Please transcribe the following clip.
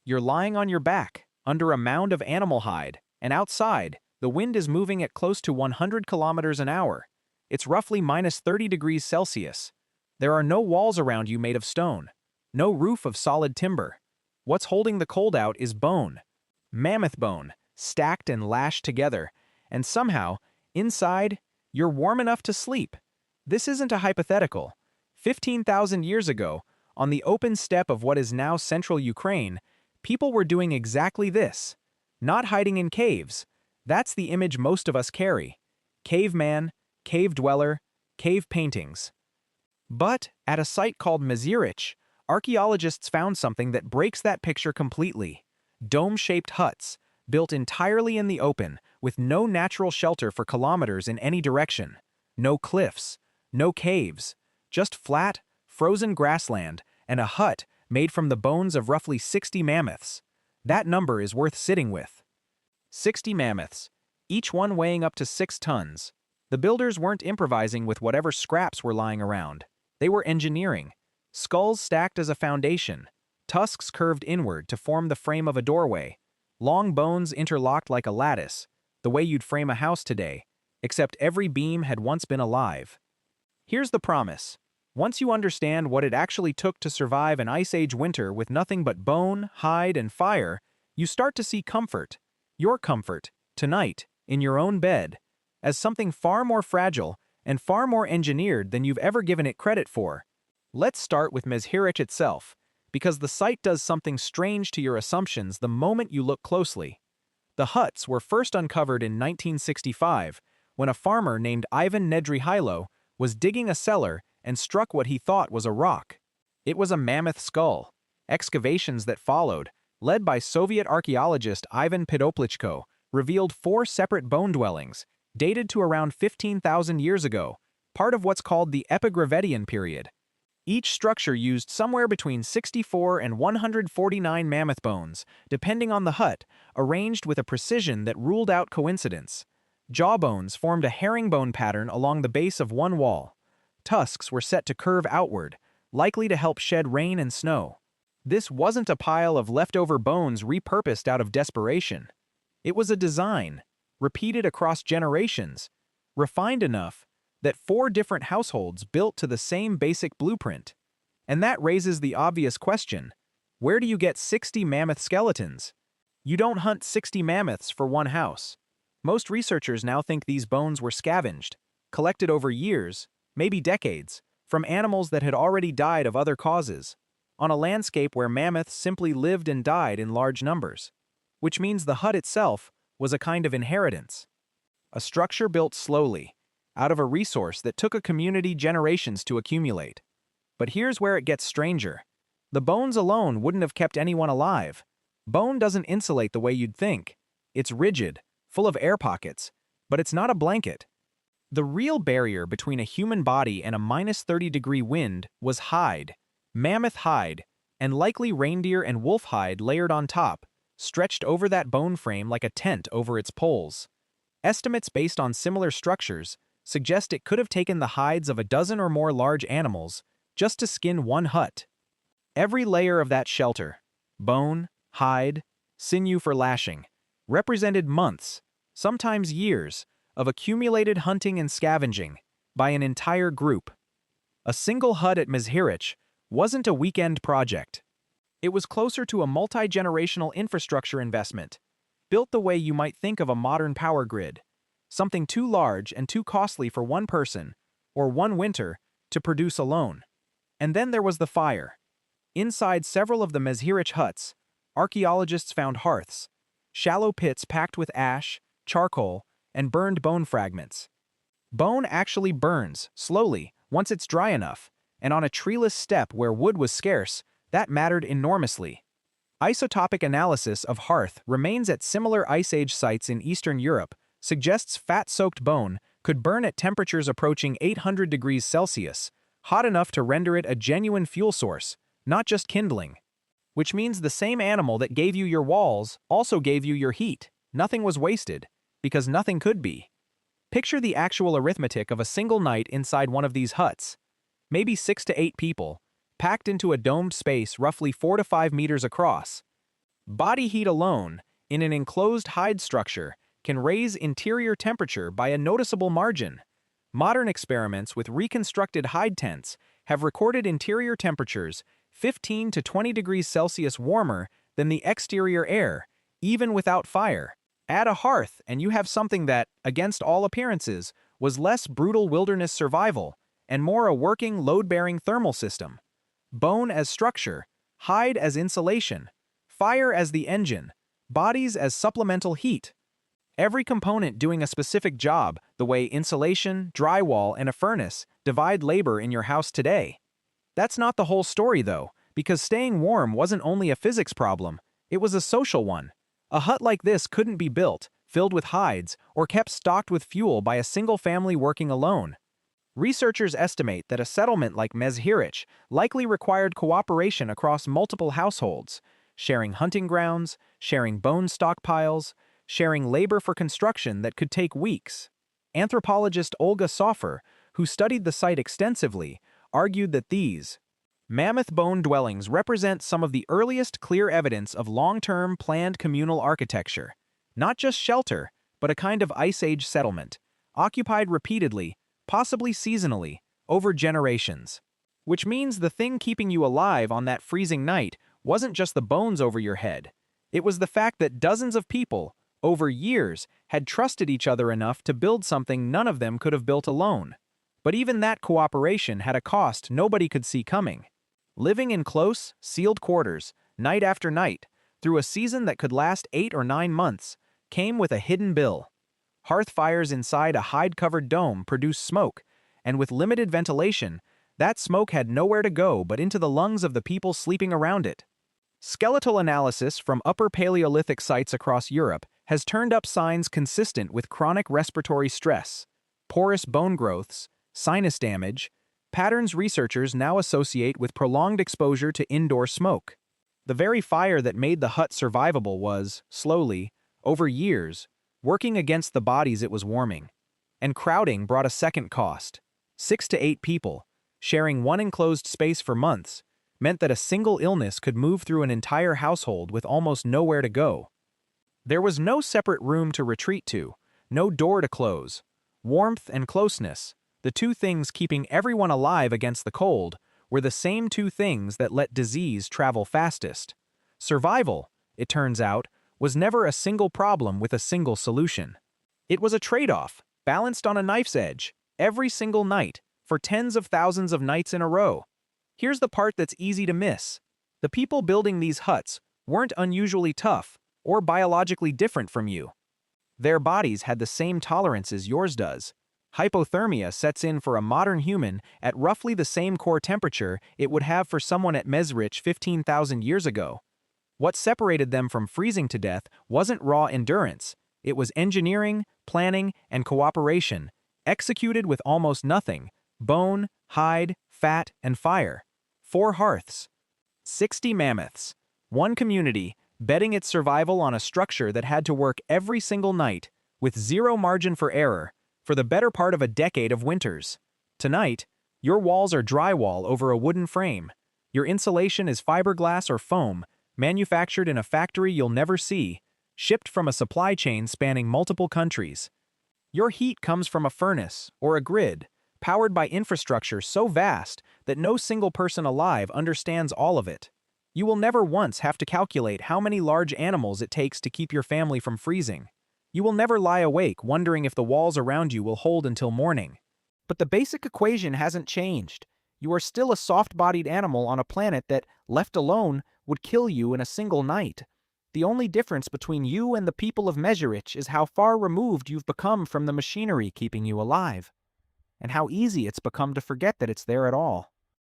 You're lying on your back, under a mound of animal hide, and outside, the wind is moving at close to 100 kilometers an hour. It's roughly minus 30 degrees Celsius. There are no walls around you made of stone, no roof of solid timber. What's holding the cold out is bone. Mammoth bone, stacked and lashed together, and somehow, inside, you're warm enough to sleep. This isn't a hypothetical. 15,000 years ago, on the open steppe of what is now central Ukraine, people were doing exactly this. Not hiding in caves. That's the image most of us carry. Caveman, cave dweller, cave paintings. But at a site called Mezhirich, archaeologists found something that breaks that picture completely. Dome-shaped huts, built entirely in the open, with no natural shelter for kilometers in any direction. No cliffs, no caves, just flat, frozen grassland and a hut made from the bones of roughly 60 mammoths. That number is worth sitting with. 60 mammoths, each one weighing up to 6 tons. The builders weren't improvising with whatever scraps were lying around. They were engineering. Skulls stacked as a foundation, tusks curved inward to form the frame of a doorway, long bones interlocked like a lattice, the way you'd frame a house today, except every beam had once been alive. Here's the promise. Once you understand what it actually took to survive an Ice Age winter with nothing but bone, hide, and fire, you start to see comfort, your comfort, tonight, in your own bed, as something far more fragile and far more engineered than you've ever given it credit for. Let's start with Mezhirich itself, because the site does something strange to your assumptions the moment you look closely. The huts were first uncovered in 1965, when a farmer named Ivan Nedrihilo was digging a cellar and struck what he thought was a rock. It was a mammoth skull. Excavations that followed, led by Soviet archaeologist Ivan Podoplichko, revealed 4 separate bone dwellings, dated to around 15,000 years ago, part of what's called the Epigravettian period. Each structure used somewhere between 64 and 149 mammoth bones, depending on the hut, arranged with a precision that ruled out coincidence. Jawbones formed a herringbone pattern along the base of one wall. Tusks were set to curve outward, likely to help shed rain and snow. This wasn't a pile of leftover bones repurposed out of desperation. It was a design, repeated across generations, refined enough that 4 different households built to the same basic blueprint. And that raises the obvious question: where do you get 60 mammoth skeletons? You don't hunt 60 mammoths for one house. Most researchers now think these bones were scavenged, collected over years, maybe decades, from animals that had already died of other causes, on a landscape where mammoths simply lived and died in large numbers. Which means the hut itself was a kind of inheritance. A structure built slowly, out of a resource that took a community generations to accumulate. But here's where it gets stranger. The bones alone wouldn't have kept anyone alive. Bone doesn't insulate the way you'd think. It's rigid, full of air pockets, but it's not a blanket. The real barrier between a human body and a minus 30-degree wind was hide, mammoth hide, and likely reindeer and wolf hide layered on top, stretched over that bone frame like a tent over its poles. Estimates based on similar structures suggest it could have taken the hides of a dozen or more large animals just to skin one hut. Every layer of that shelter, bone, hide, sinew for lashing, represented months, sometimes years, of accumulated hunting and scavenging by an entire group. A single hut at Mezhirich wasn't a weekend project. It was closer to a multi-generational infrastructure investment, built the way you might think of a modern power grid, something too large and too costly for one person, or one winter, to produce alone. And then there was the fire. Inside several of the Mezhirich huts, archaeologists found hearths, shallow pits packed with ash, charcoal, and burned bone fragments. Bone actually burns, slowly, once it's dry enough, and on a treeless steppe where wood was scarce, that mattered enormously. Isotopic analysis of hearth remains at similar Ice Age sites in Eastern Europe suggests fat-soaked bone could burn at temperatures approaching 800 degrees Celsius, hot enough to render it a genuine fuel source, not just kindling. Which means the same animal that gave you your walls also gave you your heat. Nothing was wasted, because nothing could be. Picture the actual arithmetic of a single night inside one of these huts. Maybe 6 to 8 people, packed into a domed space roughly 4 to 5 meters across. Body heat alone, in an enclosed hide structure, can raise interior temperature by a noticeable margin. Modern experiments with reconstructed hide tents have recorded interior temperatures 15 to 20 degrees Celsius warmer than the exterior air, even without fire. Add a hearth and you have something that, against all appearances, was less brutal wilderness survival and more a working load-bearing thermal system. Bone as structure, hide as insulation, fire as the engine, bodies as supplemental heat. Every component doing a specific job, the way insulation, drywall, and a furnace divide labor in your house today. That's not the whole story though, because staying warm wasn't only a physics problem, it was a social one. A hut like this couldn't be built, filled with hides, or kept stocked with fuel by a single family working alone. Researchers estimate that a settlement like Mezhirich likely required cooperation across multiple households, sharing hunting grounds, sharing bone stockpiles, sharing labor for construction that could take weeks. Anthropologist Olga Sofer, who studied the site extensively, argued that these mammoth bone dwellings represent some of the earliest clear evidence of long-term planned communal architecture. Not just shelter, but a kind of Ice Age settlement, occupied repeatedly, possibly seasonally, over generations. Which means the thing keeping you alive on that freezing night wasn't just the bones over your head. It was the fact that dozens of people, over years, had trusted each other enough to build something none of them could have built alone. But even that cooperation had a cost nobody could see coming. Living in close, sealed quarters, night after night, through a season that could last 8 or 9 months, came with a hidden bill. Hearth fires inside a hide-covered dome produced smoke, and with limited ventilation, that smoke had nowhere to go but into the lungs of the people sleeping around it. Skeletal analysis from Upper Paleolithic sites across Europe has turned up signs consistent with chronic respiratory stress, porous bone growths, sinus damage, patterns researchers now associate with prolonged exposure to indoor smoke. The very fire that made the hut survivable was, slowly, over years, working against the bodies it was warming. And crowding brought a second cost. 6 to 8 people, sharing one enclosed space for months, meant that a single illness could move through an entire household with almost nowhere to go. There was no separate room to retreat to, no door to close. Warmth and closeness, the two things keeping everyone alive against the cold, were the same two things that let disease travel fastest. Survival, it turns out, was never a single problem with a single solution. It was a trade-off, balanced on a knife's edge, every single night, for tens of thousands of nights in a row. Here's the part that's easy to miss. The people building these huts weren't unusually tough or biologically different from you. Their bodies had the same tolerances yours does. Hypothermia sets in for a modern human at roughly the same core temperature it would have for someone at Mezhirich 15,000 years ago. What separated them from freezing to death wasn't raw endurance. It was engineering, planning, and cooperation, executed with almost nothing: bone, hide, fat, and fire. 4 hearths. 60 mammoths. One community, betting its survival on a structure that had to work every single night, with zero margin for error, for the better part of a decade of winters. Tonight, your walls are drywall over a wooden frame. Your insulation is fiberglass or foam, manufactured in a factory you'll never see, shipped from a supply chain spanning multiple countries. Your heat comes from a furnace or a grid, powered by infrastructure so vast that no single person alive understands all of it. You will never once have to calculate how many large animals it takes to keep your family from freezing. You will never lie awake wondering if the walls around you will hold until morning. But the basic equation hasn't changed. You are still a soft-bodied animal on a planet that, left alone, would kill you in a single night. The only difference between you and the people of Mezhirich is how far removed you've become from the machinery keeping you alive, and how easy it's become to forget that it's there at all.